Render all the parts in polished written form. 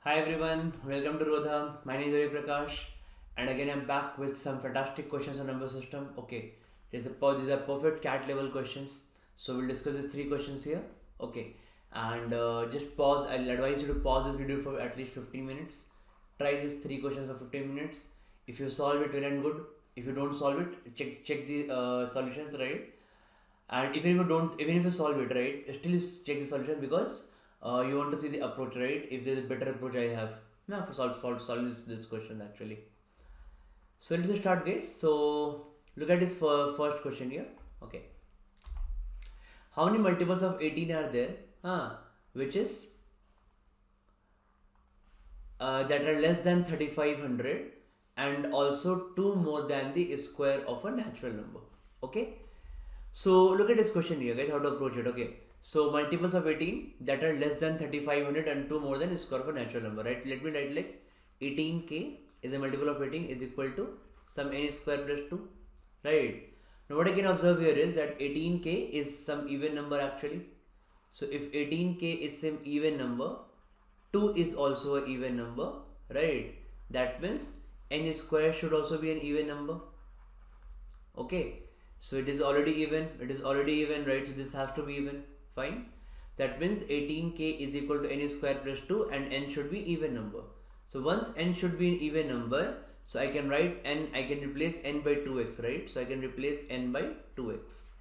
Hi everyone, welcome to Rodha. My name is Ravi Prakash, and again I'm back with some fantastic questions on number system. Okay, these are perfect cat level questions. So we'll discuss these three questions here. Okay, and just pause. I'll advise you to pause this video for at least 15 minutes. Try these three questions for 15 minutes. If you solve it, well and good. If you don't solve it, check the solutions, right? And even if you solve it, right, still you check the solution because you want to see the approach, right? If there's a better approach I have now for solve this question actually. So let's just start, guys. So look at this first question here. Okay, how many multiples of 18 are there, which is that are less than 3500 and also 2 more than the square of a natural number? Okay, so look at this question here, guys, how to approach it. Okay, so multiples of 18 that are less than 3500 and 2 more than square of a natural number, right? Let me write like 18k is a multiple of 18 is equal to some n square plus 2, right? Now what I can observe here is that 18k is some even number actually. So if 18k is some even number, 2 is also an even number, right? That means n square should also be an even number. Okay, so it is already even, right? So this has to be even. Fine, that means 18k is equal to n square plus 2 and n should be even number. So once n should be an even number, so I can write n, I can replace n by 2x, right? So I can replace n by 2x.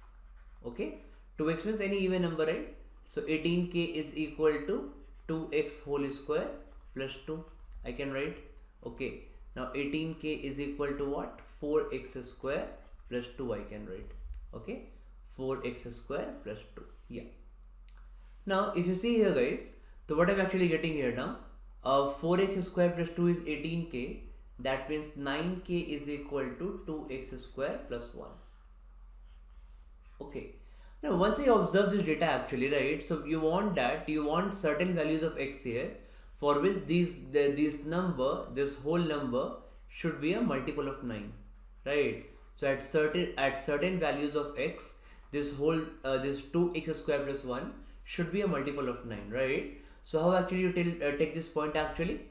Okay, 2x means any even number, right? So 18k is equal to 2x whole square plus 2, I can write. Okay, now 18k is equal to what? 4x square plus 2, I can write. Okay, 4x square plus 2. Yeah. Now if you see here, guys, so what I'm actually getting here now, 4x square plus 2 is 18k. That means 9k is equal to 2x square plus 1. Okay. Now once I observe this data actually, right, so you want certain values of x here for which this whole number should be a multiple of 9, right? So at certain values of x, this 2x square plus 1 should be a multiple of 9, right? So how actually you take this point actually?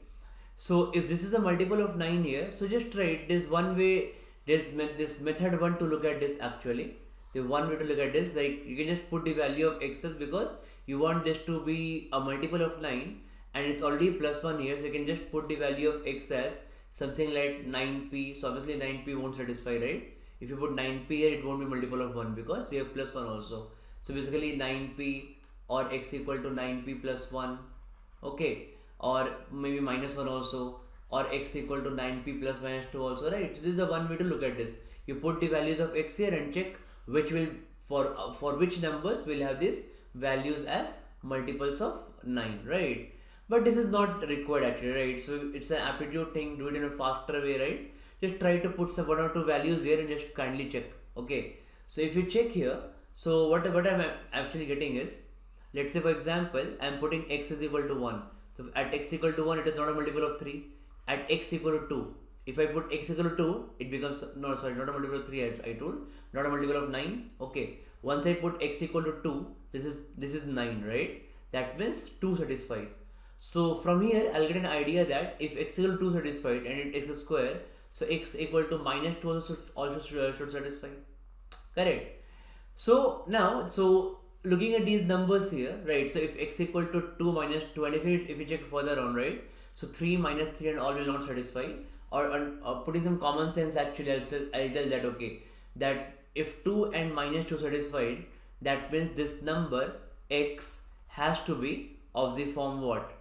So if this is a multiple of 9 here, so just write this one way, this method 1 to look at this actually. The one way to look at this, like you can just put the value of x's because you want this to be a multiple of 9 and it's already plus 1 here, so you can just put the value of x as something like 9p. So obviously 9p won't satisfy, right? If you put 9p here, it won't be multiple of 1 because we have plus 1 also. So basically 9p or x equal to 9p plus 1, okay, or maybe minus 1 also, or x equal to 9p plus minus 2 also, right? So this is the one way to look at this. You put the values of x here and check which will for which numbers will have these values as multiples of 9, right? But this is not required actually, right? So it's an aptitude thing, do it in a faster way, right? Just try to put some 1 or 2 values here and just kindly check. Okay, so if you check here, so what I'm actually getting is, let's say for example I'm putting x is equal to 1. So at x equal to 1 it is not a multiple of 3. At x equal to 2, if I put x equal to 2, it becomes, no sorry, not a multiple of 3, I told, not a multiple of 9. Okay, once I put x equal to 2, this is 9, right? That means 2 satisfies. So from here I'll get an idea that if x equal to 2 satisfied and it is a square, so x equal to minus 2 also should satisfy, correct? So now, so looking at these numbers here, right? So if x equal to 2 minus 2, and if you check further on, right? So 3 minus 3 and all will not satisfy. Or putting some common sense actually, I'll tell that, okay, that if 2 and minus 2 satisfied, that means this number x has to be of the form what?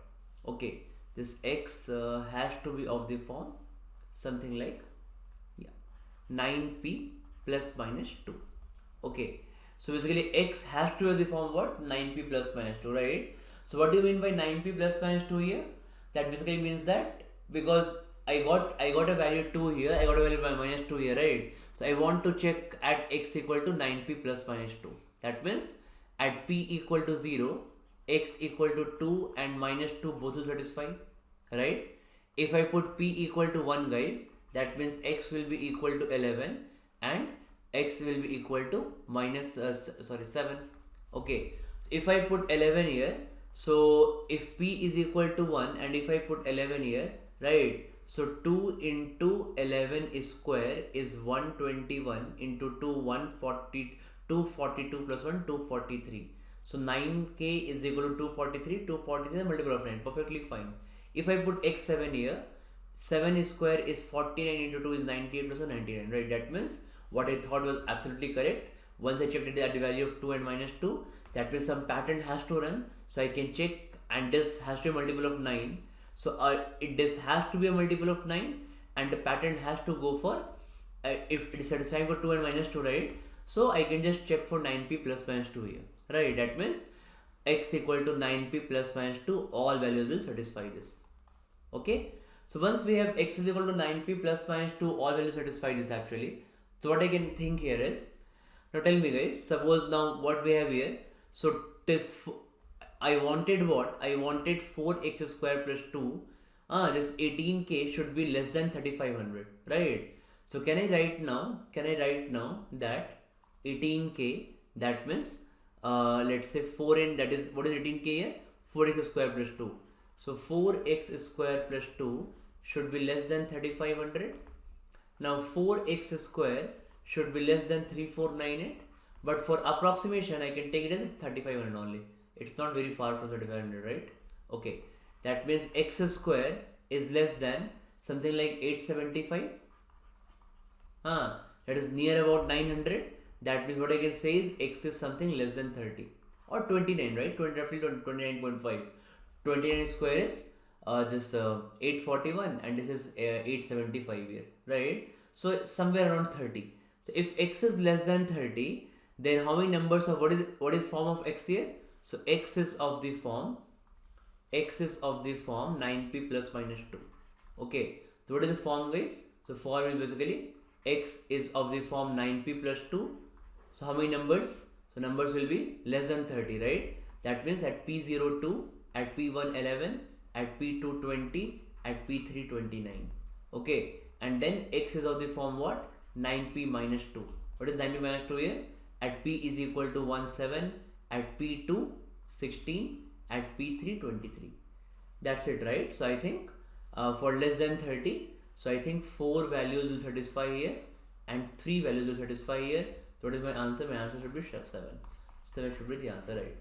Okay, this x has to be of the form something like, yeah, 9p plus minus 2. Okay, so basically x has to have the form what? 9p plus minus 2, right? So what do you mean by 9p plus minus 2 here? That basically means that because I got a value 2 here, I got a value by minus 2 here, right? So I want to check at x equal to 9p plus minus 2. That means at p equal to 0, x equal to 2 and minus 2 both will satisfy, right? If I put p equal to 1, guys, that means x will be equal to 11 and x will be equal to minus 7. Okay, so if I put 11 here, So if p is equal to 1 and if I put 11 here, right? So 2 into 11 is square is 121 into 2, 140, 242 plus 1, 243. So 9k is equal to 243, 243 is a multiple of 9, perfectly fine. If I put x7 here, 7 is square is 49 into 2 is 98 plus 1, 99, right? That means what I thought was absolutely correct. Once I checked it at the value of 2 and minus 2, that means some pattern has to run. So I can check, and this has to be a multiple of 9. So this has to be a multiple of 9, and the pattern has to go for, if it is satisfying for 2 and minus 2, right? So I can just check for 9p plus minus 2 here, right? That means x equal to 9p plus minus 2, all values will satisfy this. Okay. So once we have x is equal to 9p plus minus 2, all values satisfy this actually. So what I can think here is, now tell me guys, suppose now what we have here, so this, I wanted what? I wanted 4x square plus 2. This 18k should be less than 3500, right? So can I write now that 18k, that means let's say 4n, that is, what is 18k here? 4x square plus 2. So 4x square plus 2 should be less than 3500. Now 4x square should be less than 3498, but for approximation I can take it as 3500 only. It's not very far from 3500, right? Okay, that means x square is less than something like 875. That is near about 900. That means what I can say is x is something less than 30 or 29, right? roughly 29.5. 29 square is this 841, and this is 875 here, right? So somewhere around 30. So if x is less than 30, then how many numbers of what is form of x here? So x is of the form 9p plus minus 2. Okay, so what is the form, guys? So form is basically x is of the form 9p plus 2. So how many numbers? So numbers will be less than 30, right? That means at p02, at p1 11, at p2 20, at p3 29. Okay, and then x is of the form what? 9p minus 2. What is 9p minus 2 here? At p is equal to 17, at p2 16, at p3 23. That's it, right? So I think for less than 30, so I think 4 values will satisfy here and 3 values will satisfy here. So what is my answer? My answer should be 7. 7 should be the answer, right?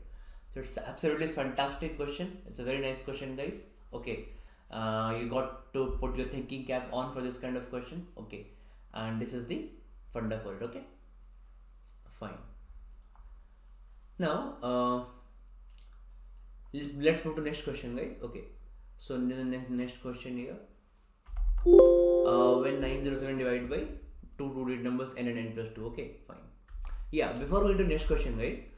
So it's absolutely fantastic question. It's a very nice question, guys. Okay, you got to put your thinking cap on for this kind of question. Okay, and this is the funda for it. Okay, fine. Now let's move to next question, guys. Okay, so next question here. When 907 divided by two two-digit numbers n and n plus 2. Okay, fine. Yeah, before going to next question, guys,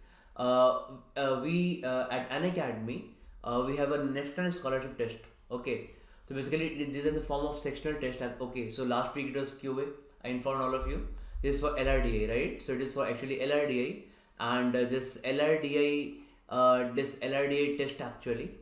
we at Unacademy we have a national scholarship test. Okay, so basically this is in the form of sectional test. Okay, so last week it was QA. I informed all of you. This is for LRDI, right? So it is for actually LRDI, and this LRDI test actually.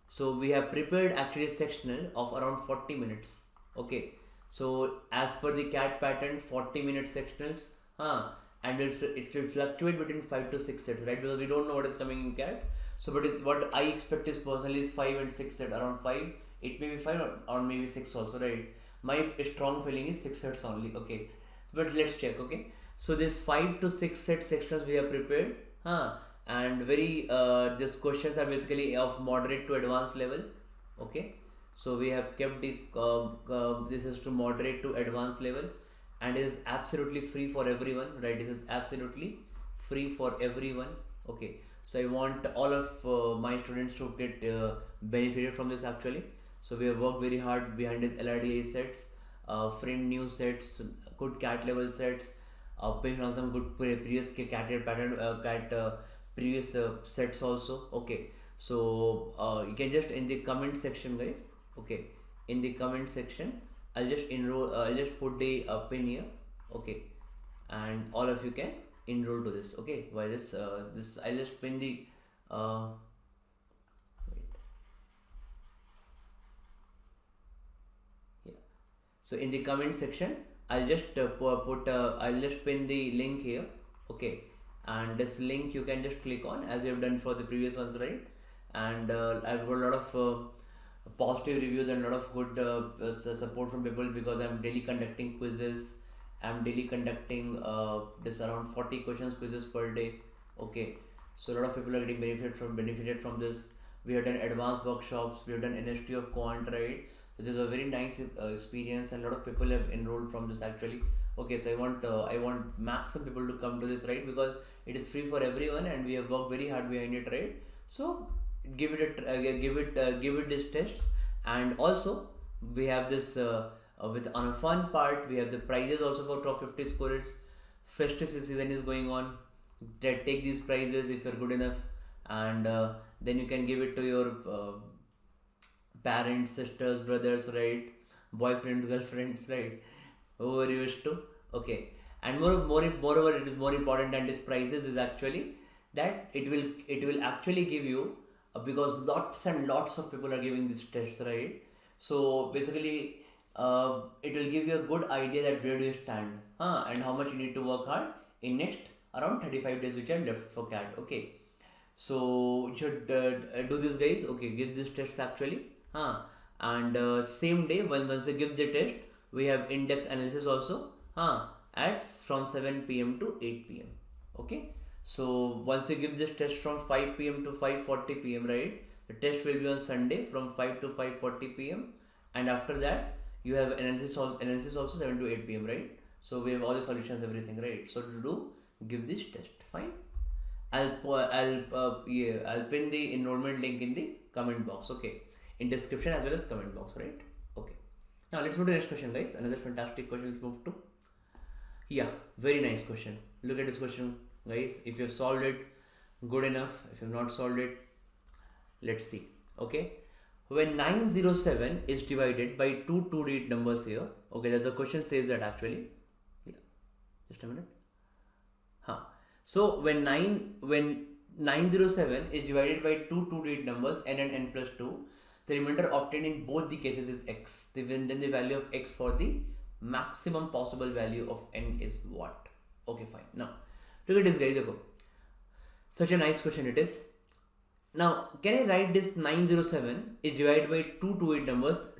So we have prepared actually sectional of around 40 minutes. Okay, so as per the CAT pattern, 40 minute sectionals, and it will fluctuate between 5 to 6 sets, right? Because we don't know what is coming in CAT. So but what I expect is personally is 5 and 6 sets, around 5. It may be 5 or maybe 6 also, right? My strong feeling is 6 sets only. Okay, but let's check. Okay, so this 5 to 6 set sections we have prepared, and very these questions are basically of moderate to advanced level. Okay, so we have kept the this is to moderate to advanced level, and it is absolutely free for everyone, right? This is absolutely free for everyone. Okay, so I want all of my students to get benefited from this actually. So we have worked very hard behind these LRDI sets, framed new sets, good CAT level sets, based on some good previous CAT pattern, previous sets also. Okay, so you can just in the comment section, guys. Okay, in the comment section I'll just enroll, I'll just put the pin here. Okay, and all of you can enroll to this. Okay, why this I'll just pin the so in the comment section I'll just I'll just pin the link here. Okay, and this link you can just click on as you have done for the previous ones, right? And I've got a lot of positive reviews and a lot of good support from people, because I'm daily conducting quizzes. I'm daily conducting this around 40 questions quizzes per day. Okay, so a lot of people are getting benefited from this. We have done advanced workshops, we have done NST of Quant, right? This is a very nice experience, and a lot of people have enrolled from this actually. Okay, so I want maximum people to come to this, right? Because it is free for everyone, and we have worked very hard behind it, right? So give it give it these tests. And also we have this with on a fun part, we have the prizes also for top 50 scorers. Festive season is going on. Take these prizes if you're good enough, and then you can give it to your parents, sisters, brothers, right? Boyfriends, girlfriends, right? Whoever you wish to. Okay, and moreover, it is more important than these prizes is actually that it will actually give you because lots and lots of people are giving these tests, right? So basically it will give you a good idea that where do you stand, and how much you need to work hard in next around 35 days which are left for CAT. Okay, so you should do this, guys. Okay, give this tests actually, and same day once you give the test, we have in-depth analysis also, at from 7 p.m. to 8 p.m. Okay, so once you give this test from 5 p.m. to 5:40 p.m., right, the test will be on Sunday from 5 to 5:40 p.m. and after that you have analysis also 7 to 8 p.m., right? So we have all the solutions, everything, right? So to do, give this test. Fine, I'll pin the enrollment link in the comment box, okay, in description as well as comment box, right? Okay, now let's move to the next question, guys. Another fantastic question. Let's move to, yeah, very nice question. Look at this question, guys. If you have solved it, good enough. If you have not solved it, let's see. Okay, when 907 is divided by two two-digit numbers here, okay, there's a question says that actually, yeah, just a minute. So when 907 is divided by two two-digit numbers n and n plus 2, the remainder obtained in both the cases is x. Then the value of x for the maximum possible value of n is what? Okay, fine. Now look at this, guys. Look, such a nice question it is. Now can I write this 907 is divided by two two-digit numbers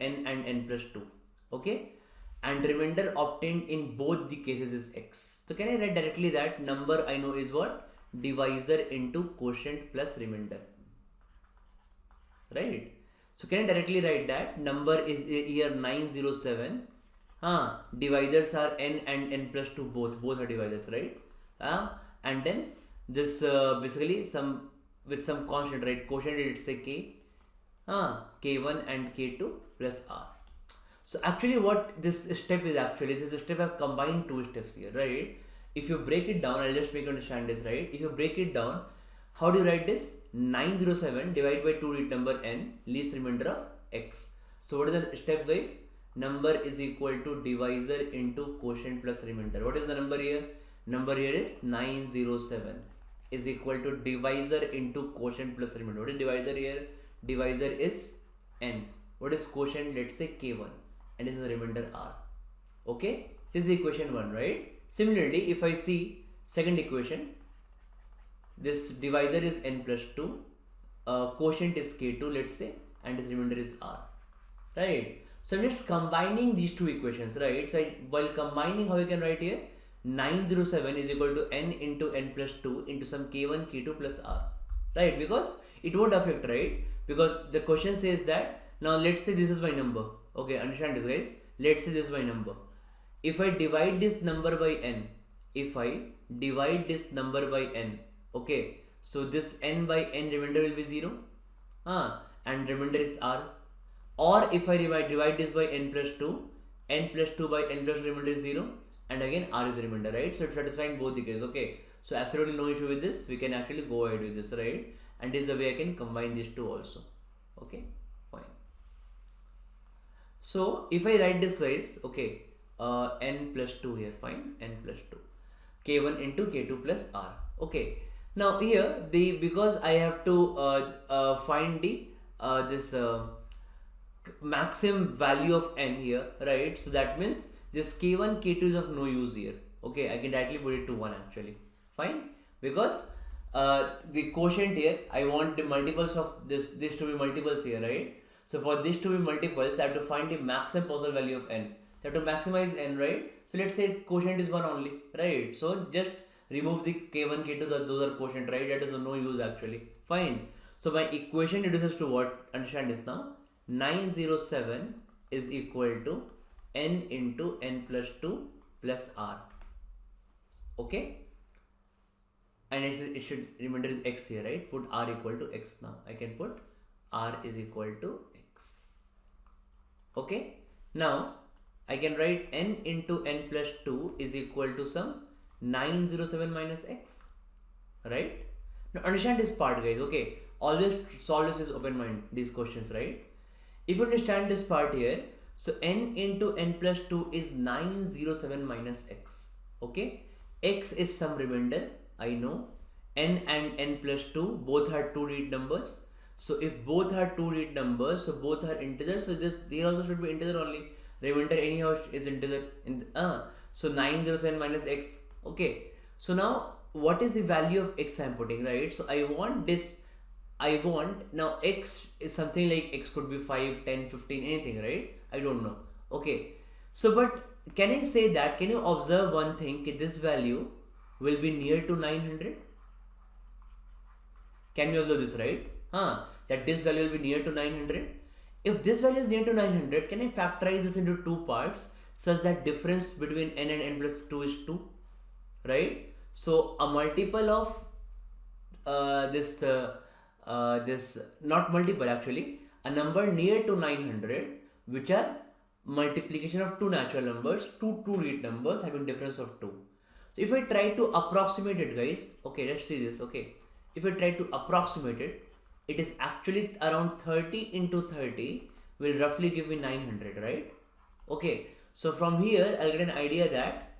n and n plus 2, okay, and the remainder obtained in both the cases is x. So can I write directly that number I know is what? Divisor into quotient plus remainder, right? So can I directly write that number is here 907, divisors are n and n plus 2, both are divisors, right? And then this basically some with some constant, right? Quotient, let's say k, k1 and k2 plus r. So actually what this step is, actually this step have combined two steps here, right? If you break it down, I'll just make you understand this, right? If you break it down, how do you write this? 907 divided by two digit number n, least remainder of x. So what is the step, guys? Number is equal to divisor into quotient plus remainder. What is the number here? Number here is 907 is equal to divisor into quotient plus remainder. What is divisor here? Divisor is n. What is quotient? Let's say k1, and this is the remainder r. Okay, this is the equation 1, right? Similarly, if I see second equation, this divisor is n plus 2, quotient is k2, let's say, and this remainder is r, right? So I'm just combining these two equations, right? So while combining, how you can write here? 907 is equal to n into n plus 2 into some k1 k2 plus r, right? Because it won't affect, right? Because the question says that, now let's say this is my number. Okay, understand this, guys. Let's say this is my number. If I divide this number by n, okay, so this n by n remainder will be 0, and remainder is r. Or if I divide this by n plus 2 by n plus remainder is 0, and again r is the remainder, right? So it's satisfying both the cases. Okay, so absolutely no issue with this. We can actually go ahead with this, right? And this is the way I can combine these two also. Okay, fine. So if I write this, guys, okay, n plus 2 here, fine, n plus 2, k1 into k2 plus r. Okay, now here because I have to find the this maximum value of n here, right? So that means this k1 k2 is of no use here. Okay, I can directly put it to 1 actually. Fine, because the quotient here, I want the multiples of this to be multiples here, right? So for this to be multiples, I have to find the maximum possible value of n. So I have to maximize n, right? So let's say quotient is 1 only, right? So just remove the k1, k2, those are quotient, right? That is of no use actually. Fine. So my equation reduces to what? Understand this now. 907 is equal to n into n plus 2 plus r. Okay? And it should, remember, is x here, right? Put r equal to x now. I can put r is equal to x. Okay? Now, I can write n into n plus 2 is equal to some 907 minus x. Right? Now, understand this part, guys. Okay? Always solve this with open mind, these questions, right? If you understand this part here, so n into n plus 2 is 907 minus x. Okay? X is some remainder, I know. N and n plus 2 both are 2-digit numbers. So if both are 2-digit numbers, so both are integers. So this here also should be integer only. Remainder anyhow is integer. So 907 minus x. Okay. So now what is the value of x I am putting, right? So I want this. I want now x is something like x could be 5, 10, 15, anything, right? I don't know. Okay. So but can I say that? Can you observe one thing? This value will be near to 900. Can you observe this, right? That this value will be near to 900. If this value is near to 900, can I factorize this into two parts such that difference between n and n plus 2 is 2, right? So a multiple of this not multiple actually, a number near to 900, which are multiplication of two natural numbers, two two-digit numbers having difference of 2. So if I try to approximate it, guys, okay, let's see this. Okay, if I try to approximate it, it is actually around 30 into 30 will roughly give me 900, right? Okay, so from here I'll get an idea that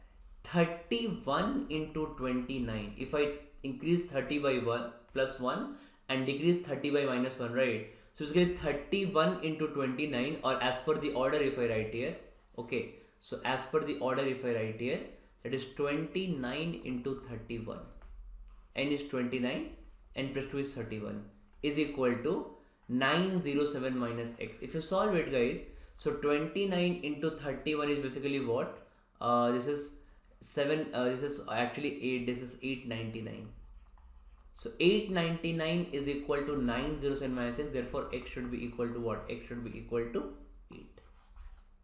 31 into 29, if I increase 30 by 1 plus 1 and decrease 30 by minus 1, right? So it's getting 31 into 29, or as per the order if I write here. Okay, so as per the order if I write here, that is 29 into 31. N is 29, n plus 2 is 31, is equal to 907 minus x. If you solve it, guys, so 29 into 31 is basically what? This is 7, this is actually 8, this is 899. So 899 is equal to 907 minus x, therefore x should be equal to what? X should be equal to 8.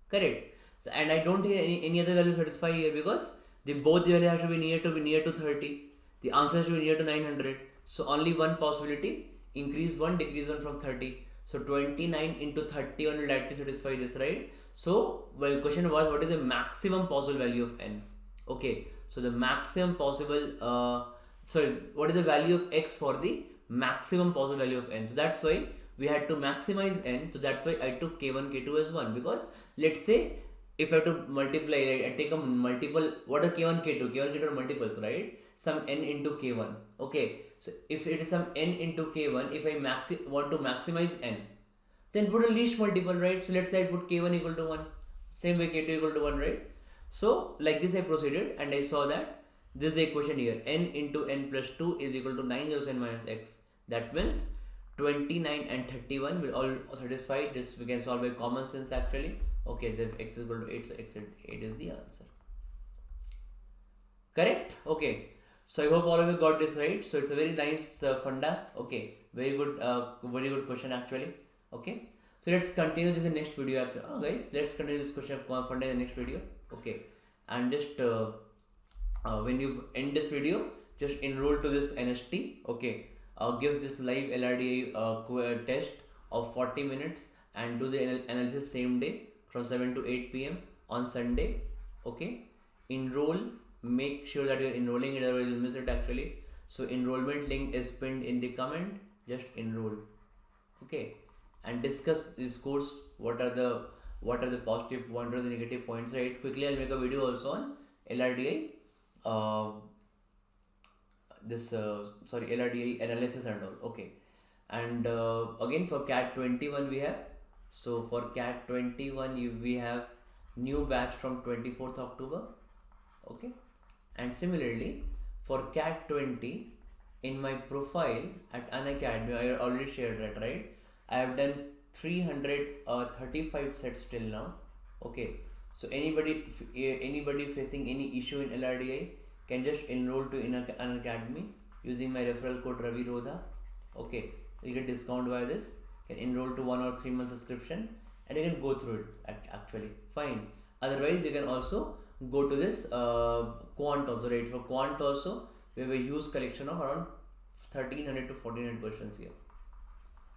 Correct. So, and I don't think any other value satisfy here, because both the values have to be near to 30. The answer should be near to 900. So only one possibility, increase 1, decrease 1 from 30. So 29 into 31 will directly satisfy this, right? So well, question was, what is the maximum possible value of n? Okay, so the maximum possible what is the value of x for the maximum possible value of n? So that's why we had to maximize n. So that's why I took k1, k2 as 1, because let's say if I have to multiply, I take a multiple. What are k1, k2? K1, k2 are multiples, right? Some n into k1. Okay, so if it is some n into k1, if I want to maximize n, then put a least multiple, right? So let's say I put k1 equal to 1. Same way k2 equal to 1, right? So like this I proceeded, and I saw that this is the equation here. N into n plus 2 is equal to 907 minus x. That means 29 and 31 will all satisfy. This we can solve by common sense actually. Okay, then x is equal to 8, so x is 8 is the answer. Correct? Okay. So I hope all of you got this right. So it's a very nice funda. Okay, very good question actually. Okay. So let's continue this in the next video. Guys, let's continue this question of funda in the next video. Okay, and just when you end this video, just enroll to this NST. Okay, give this live LRDI test of 40 minutes and do the analysis same day from 7 to 8 p.m. on Sunday. Okay, enroll. Make sure that you're enrolling it, otherwise you'll miss it actually. So enrollment link is pinned in the comment. Just enroll. Okay, and discuss this course. What are the positive, what are the negative points, right? Quickly I'll make a video also on LRDI LRDI analysis and all. Okay, and again for CAT 21 we have. So for CAT 21 we have new batch from 24th October. Okay, And similarly for CAT 20, in my profile at Unacademy, I already shared that, right? I have done 335 sets till now. Okay, so anybody facing any issue in LRDI can just enroll to Unacademy using my referral code Ravi Rodha. Okay, you get discount by this. You can enroll to 1 or 3 month subscription and you can go through it actually. Fine. Otherwise, you can also go to this Quant also, right? For Quant also, we have a huge collection of around 1300 to 1400 questions here.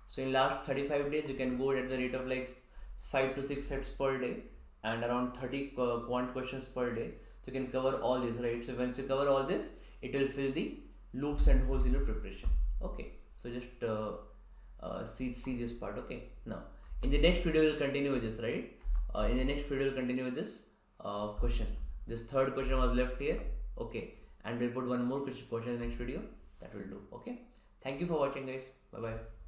So in last 35 days, you can go at the rate of like 5 to 6 sets per day and around 30 quant questions per day. So you can cover all this, right? So once you cover all this, it will fill the loops and holes in your preparation. Okay, so just see this part. Okay, now in the next video we'll continue with this, right? In the next video we'll continue with this question. This third question was left here. Okay, and we'll put one more question in the next video. That will do. Okay, thank you for watching, guys. Bye bye.